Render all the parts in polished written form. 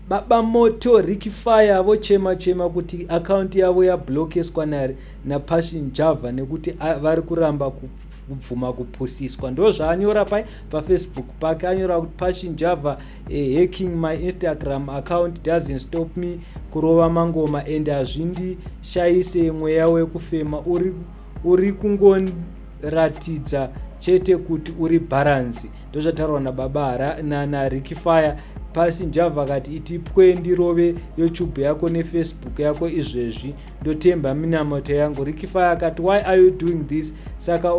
baba moto rikifaya vochema kuti account yavo yablokeswa napassion java nekuti vari kuramba kubvuma kupusiswa. Ndo zvaanyora pafacebook pake, anyora kuti passion java hacking my Instagram account doesn't stop me kurova mangoma and hazvindishayise mweya wekufema, uri kungoratidza chete kuti uri balance. Ndo zvataurwa nababa narikifaya. Passion java kati itipwe ndirove YouTube yako nefacebook yako izvezvi, ndotemba minamoto yangu. Rikifaya kati why are you doing this? Saka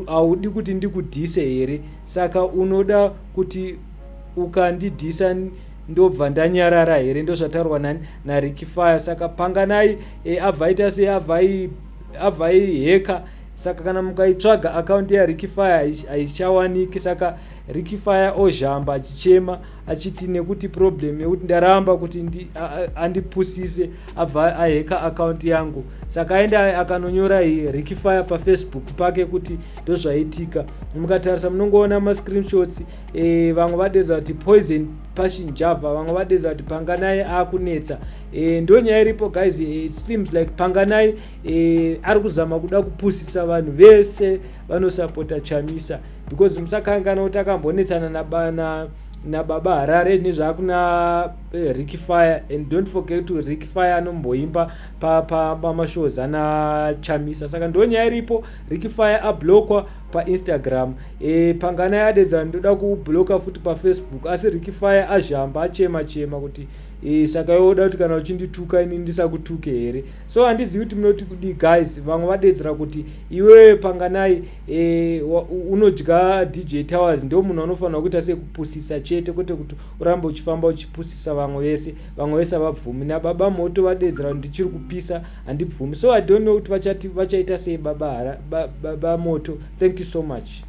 audi kuti ndikudhise here, saka unoda kuti ukandidhisa ndobva ndanyarara here. Ndo zvataurwa narikifaya. Saka panganai abvaita se abvai heka. Saka kana mukaitsvaga account yaRikifaya haichawaniki. Saka Rikifaya ozhamba achichema achiti nekuti problem yekuti ndaramba kuti andipusise abva aheka account yangu. Saka aenda akanonyora Rikifaya pafacebook pake kuti ndozvaitika. Mukatarisa munongoona ma-screenshots, vamwe vadedza kuti poison passion java, vamwe vadedza kuti panganai akunetsa. Ndo nyaya iripo guys. It seems like panganai ari kuzama kuda kupusisa vanhu vese vanosapota Chamisa, because musakangana kuti akambonetsana nababa Harare nezvaakuna Rikifaya. And don't forget to Rikifaya anomboimba pamashows ana Chamisa. Saka ndo nyaya iripo. Rikifaya ablokwa paInstagram, panganai adedza ndoda kubloka futi pafacebook, asi Rikifaya azhamba achema kuti saka yoda kuti kana uchindituka ini ndisakutuke here. So handizivi kuti munoti kudi guys. Vamwe vadedzera kuti iwe panganai unodya DJ Towers ndo munhu anofanira kuita sekupusisa chete, kwete kuti urambe uchifamba uchipusisa vamwe vese vabvumi. Nababa moto vadedzera ndichiri kupisa handibvumi. So I don't know kuti vachaita sei baba moto. Thank you so much.